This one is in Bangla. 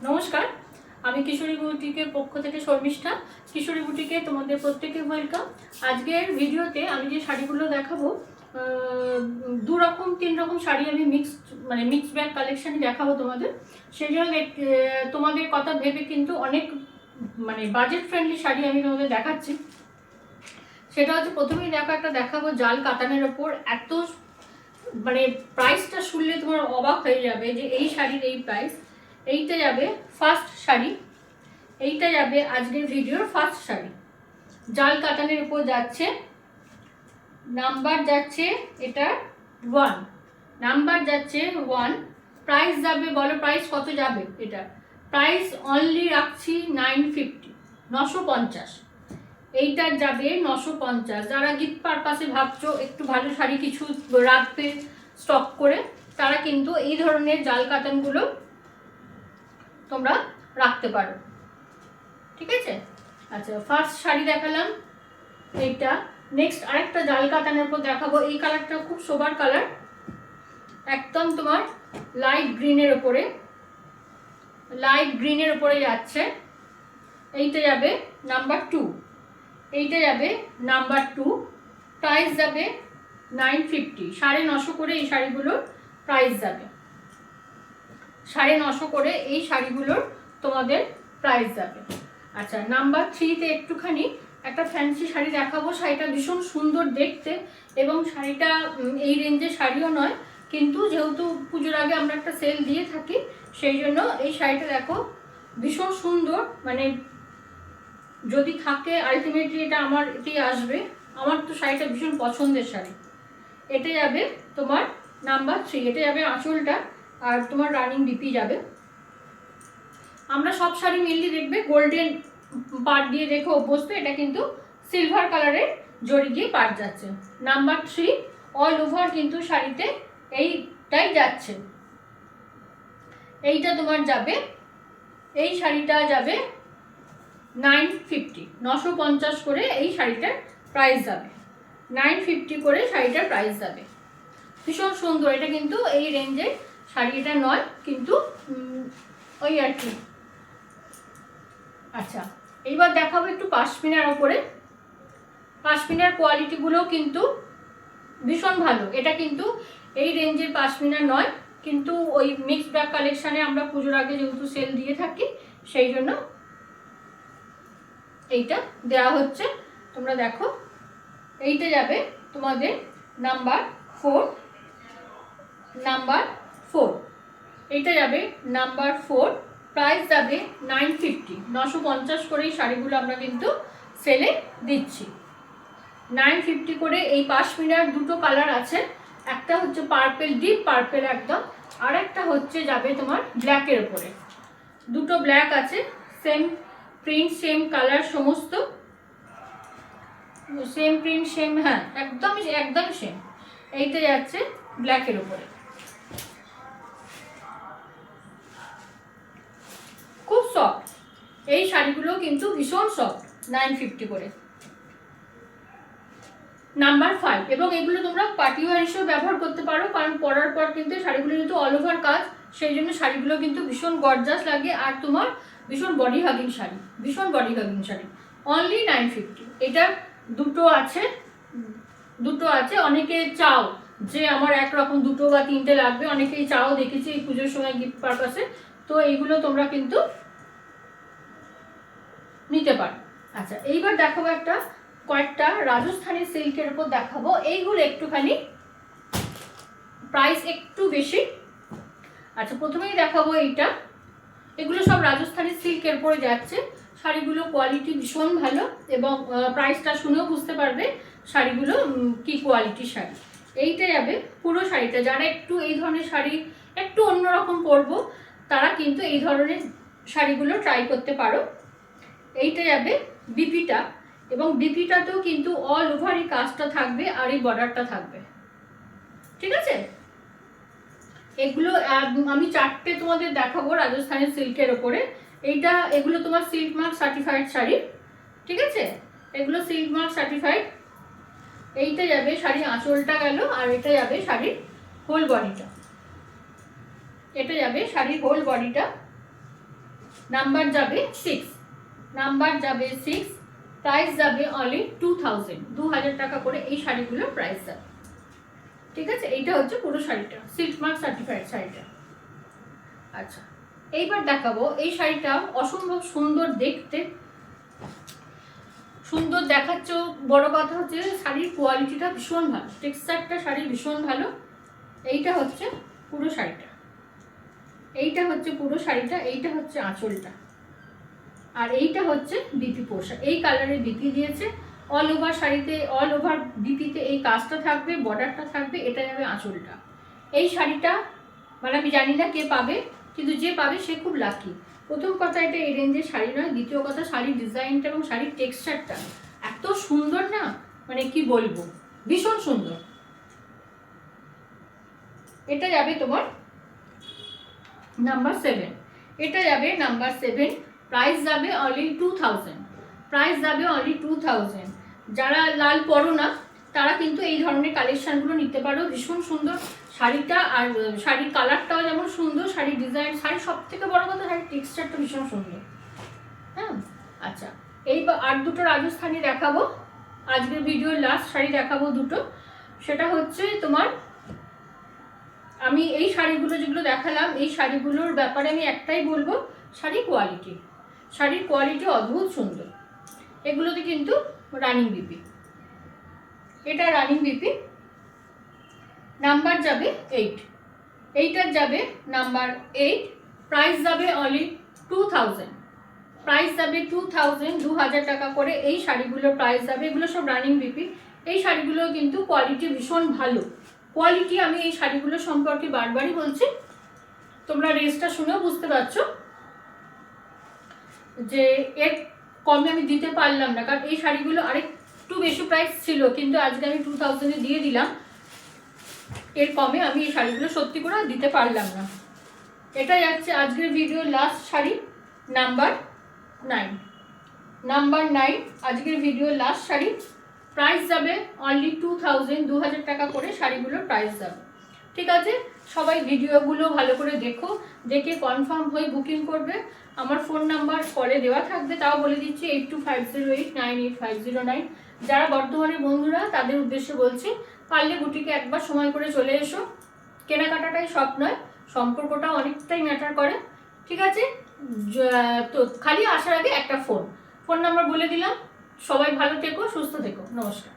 নমস্কার, আমি কিশোরী বুটিকের পক্ষ থেকে শর্মিষ্ঠা। কিশোরী বুটিকে তোমাদের প্রত্যেকে ওয়েলকাম। আজকের ভিডিওতে আমি যে শাড়িগুলো দেখাবো, দু রকম তিন রকম শাড়ি আমি মিক্স ব্যাগ কালেকশন দেখাবো তোমাদের। সেই জন্য তোমাদের কথা ভেবে কিন্তু অনেক বাজেট ফ্রেন্ডলি শাড়ি আমি তোমাদের দেখাচ্ছি। সেটা হচ্ছে প্রথমেই দেখাবো জাল কাতানের ওপর। এত প্রাইসটা শুনলে তোমার অবাক হয়ে যাবে যে এই শাড়ির এই প্রাইস। এইটা যাবে ফার্স্ট শাড়ি, এইটা যাবে আজকের ভিডিওর ফার্স্ট শাড়ি। জাল কাতানের উপর যাচ্ছে, নাম্বার যাচ্ছে এটা 1, নাম্বার যাচ্ছে 1, প্রাইস যাবে, বলো প্রাইস কত যাবে? এটা প্রাইস অনলি রাখছি 950, 950। এইটার যাবে 950। যারা গিফট পারপাসে ভাবছো একটু ভালো শাড়ি কিছু রাখবে স্টক করে, তারা কিন্তু এই ধরনের জাল কাতানগুলো তোমরা রাখতে পারো, ঠিক আছে? আচ্ছা, ফার্স্ট শাড়ি দেখালাম এইটা। নেক্সট আরেকটা জাল কাতানের উপর দেখাবো। এই কালারটা খুব সোবার কালার, একদম তোমার লাইট গ্রিনের উপরে, লাইট গ্রিনের উপরে যাচ্ছে। এইটা যাবে নাম্বার 2, এইটা যাবে নাম্বার 2, প্রাইস যাবে 950, 950 করে এই শাড়িগুলোর প্রাইস যাবে, 950 করে এই শাড়িগুলোর তোমাদের প্রাইস যাবে। আচ্ছা, নাম্বার 3তে একটুখানি একটা ফ্যান্সি শাড়ি দেখাবো। শাড়িটা ভীষণ সুন্দর দেখতে এবং শাড়িটা এই রেঞ্জের শাড়িও নয়, কিন্তু যেহেতু পুজোর আগে আমরা একটা সেল দিয়ে থাকি সেই জন্য এই শাড়িটা দেখো ভীষণ সুন্দর। যদি থাকে আলটিমেটলি এটা আমার এটাই আসবে। আমার তো শাড়িটা ভীষণ পছন্দের শাড়ি। এটা যাবে তোমার নাম্বার 3, এটা যাবে আঁচলটা, আর তোমার রানিং ডিপি যাবে। আমরা সব শাড়ি মেনলি দেখবে গোল্ডেন পাড় দিয়ে দেখে অভ্যস্ত, এটা কিন্তু সিলভার কালারের জড়ি দিয়ে পাড় যাচ্ছে। নাম্বার 3 অল ওভার কিন্তু শাড়িতে এইটাই যাচ্ছে। এইটা তোমার যাবে, এই শাড়িটা যাবে 950, 950 করে এই শাড়িটার প্রাইস যাবে, 950 করে শাড়িটার প্রাইস যাবে। ভীষণ সুন্দর, এটা কিন্তু এই রেঞ্জের শাড়ি এটা নয়, কিন্তু ওই আর কি। আচ্ছা, এইবার দেখাবো একটু পাশমিনার ওপরে। পাশমিনার কোয়ালিটিগুলো কিন্তু ভীষণ ভালো। এটা কিন্তু এই রেঞ্জের পাশমিনার নয়, কিন্তু ওই মিক্সড ব্যাগ কালেকশানে আমরা পুজোর আগে যেহেতু সেল দিয়ে থাকি সেই জন্য এইটা দেওয়া হচ্ছে। তোমরা দেখো, এইটা যাবে তোমাদের নাম্বার 4, নাম্বার 4, এইটা যাবে নাম্বার 4, প্রাইস যাবে 950, 950 করে এই শাড়িগুলো আমরা কিন্তু সেলে দিচ্ছি। 950 করে এই পাশমিনার দুটো কালার আছে, একটা হচ্ছে পার্পেল, ডিপ পার্পেল একদম, আর একটা হচ্ছে যাবে তোমার ব্ল্যাকের উপরে। দুটো ব্ল্যাক আছে, সেম প্রিন্ট সেম কালার, সমস্ত সেম প্রিন্ট সেম, হ্যাঁ একদম একদম সেম। এইটা যাচ্ছে ব্ল্যাকের উপরে, খুব সফট। এই শাড়িগুলো কিন্তু ভীষণ সফট, 950 করে। নাম্বার 5, এবং এগুলো তোমরা পার্টিওয়ার হিসেবে ব্যবহার করতে পারো, কারণ পরার পর কিন্তু শাড়িগুলো যেহেতু অল ওভার কাজ সেই জন্য শাড়িগুলো কিন্তু ভীষণ গর্জাস লাগে, আর তোমার ভীষণ বডি হাগিং শাড়ি, ভীষণ বডি হাগিং শাড়ি। অনলি 950। এটা দুটো আছে, দুটো আছে। অনেকে চাও যে আমার একরকম দুটো বা তিনটে লাগবে, অনেকেই চাও দেখেছি এই পুজোর সময় গিফট পারপাসে, তো এইগুলো তোমরা কিন্তু নিতে পারো। আচ্ছা, এইবার দেখাবো কয়েকটা রাজস্থানী সিল্কের উপর দেখাবো। এইগুলো একটুখানি প্রাইস একটু বেশি। আচ্ছা, প্রথমেই দেখাবো এইটা। এগুলো সব রাজস্থানী সিল্কের উপরে যাচ্ছে। শাড়িগুলো কোয়ালিটি ভীষণ ভালো এবং প্রাইসটা শুনেও বুঝতে পারবে শাড়িগুলো কি কোয়ালিটির শাড়ি। এইটা যাবে পুরো শাড়িটা, যারা একটু এই ধরনের শাড়ি একটু অন্যরকম পরবো তারা কিন্তু এই ধরনের শাড়িগুলো ট্রাই করতে পারো। এইটা যাবে বিপিটা, এবং বিপিটাতেও কিন্তু অল ওভার এই কাজটা থাকবে আর এই বর্ডারটা থাকবে, ঠিক আছে? এগুলো আমি 4টে তোমাদের দেখাবো রাজস্থানের সিল্কের ওপরে। এগুলো তোমার সিল্ক মার্ক সার্টিফাইড শাড়ি, ঠিক আছে? এগুলো সিল্ক মার্ক সার্টিফাইড। এইটা যাবে শাড়ি আঁচলটা গেল, আর এটা যাবে শাড়ির হোল বডিটা, এটা যাবে শাড়ির হোল বডিটা। নাম্বার যাবে 6, নাম্বার যাবে 6, প্রাইস যাবে অনলি 2000, 2000 টাকা করে এই শাড়িগুলোর প্রাইস যাবে। ঠিক আছে, এইটা হচ্ছে পুরো শাড়িটা, সিল্ক মার্ক সার্টিফাইড শাড়িটা। আচ্ছা, এইবার দেখাবো এই শাড়িটা অসম্ভব সুন্দর দেখতে, সুন্দর দেখাচ্ছ, বড় কথা হচ্ছে শাড়ির কোয়ালিটিটা ভীষণ ভালো, টেক্সচারটা শাড়ির ভীষণ ভালো। এইটা হচ্ছে পুরো শাড়িটা, এইটা হচ্ছে পুরো শাড়িটা, এইটা হচ্ছে আঁচলটা, আর এইটা হচ্ছে বিপি পোশাক। এই কালারের বিপি দিয়েছে, অল ওভার শাড়িতে, অল ওভার বিপিতে এই কাজটা থাকবে, বর্ডারটা থাকবে, এটা যাবে আঁচলটা। এই শাড়িটা মানে আমি জানি না কে পাবে, কিন্তু যে পাবে সে খুব লাকি। প্রথম কথা, এটা এই রেঞ্জের শাড়ি নয়। দ্বিতীয় কথা, শাড়ির ডিজাইনটা এবং শাড়ির টেক্সচারটা এত সুন্দর না, মানে কি বলবো, ভীষণ সুন্দর। এটা যাবে তোমার নাম্বার 7, এটা যাবে নাম্বার 7, প্রাইস যাবে অনলি 2000, প্রাইস যাবে অনলি 2000। যারা লাল পরো না তারা কিন্তু এই ধরনের কালেকশানগুলো নিতে পারো, ভীষণ সুন্দর শাড়িটা, আর শাড়ির কালারটাও যেমন সুন্দর, শাড়ির ডিজাইন, শাড়ির সব থেকে বড় কথা শাড়ির টেক্সচারটা ভীষণ সুন্দর। হ্যাঁ, আচ্ছা, এই আর দুটো রাজস্থানি দেখাবো, আজকের ভিডিওর লাস্ট শাড়ি দেখাবো দুটো। সেটা হচ্ছে তোমার, আমি এই শাড়িগুলো যেগুলো দেখালাম, এই শাড়িগুলোর ব্যাপারে আমি একটাই বলবো, শাড়ির কোয়ালিটি, শাড়ির কোয়ালিটি অদ্ভুত সুন্দর। এগুলোতে কিন্তু রানিং বিপি, এটা রানিং বিপি। নাম্বার যাবে 8, এইটার যাবে নাম্বার 8, প্রাইস যাবে অনলি 2000, প্রাইস যাবে 2000, 2000 টাকা করে এই শাড়িগুলোর প্রাইস যাবে। এগুলো সব রানিং বিপি। এই শাড়িগুলো কিন্তু কোয়ালিটি ভীষণ ভালো কোয়ালিটি। আমি এই শাড়িগুলো সম্পর্কে বারবারই বলছি, তোমরা রেঞ্জটা শুনেও বুঝতে পারছো যে এর কমে আমি দিতে পারলাম না, কারণ এই শাড়িগুলো আরেকটু বেশি প্রাইস ছিল, কিন্তু আজকে আমি 2000-এ দিয়ে দিলাম। এর কমে আমি এই শাড়িগুলো সত্যি করে দিতে পারলাম না। এটা যাচ্ছে আজকের ভিডিওর লাস্ট শাড়ি, নাম্বার 9, নাম্বার 9 আজকের ভিডিওর লাস্ট শাড়ি। প্রাইস যাবে অনলি 2000, 2000 টাকা করে শাড়িগুলোর প্রাইস যাবে। ঠিক আছে, সবাই ভিডিওগুলো ভালো করে দেখো, দেখে কনফার্ম হয়ে বুকিং করবে। আমার ফোন নাম্বার পরে দেওয়া থাকবে, তাও বলে দিচ্ছি 8250898509। যারা বর্ধমানের বন্ধুরা তাদের উদ্দেশ্যে বলছি, পারলে বুটিকে একবার সময় করে চলে এসো। কেনাকাটাটাই সব নয়, সম্পর্কটাও অনেকটাই ম্যাটার করে। ঠিক আছে, তো খালি আসার আগে একটা ফোন নাম্বার বলে দিলাম। সবাই ভালো থেকো, সুস্থ থেকো, নমস্কার।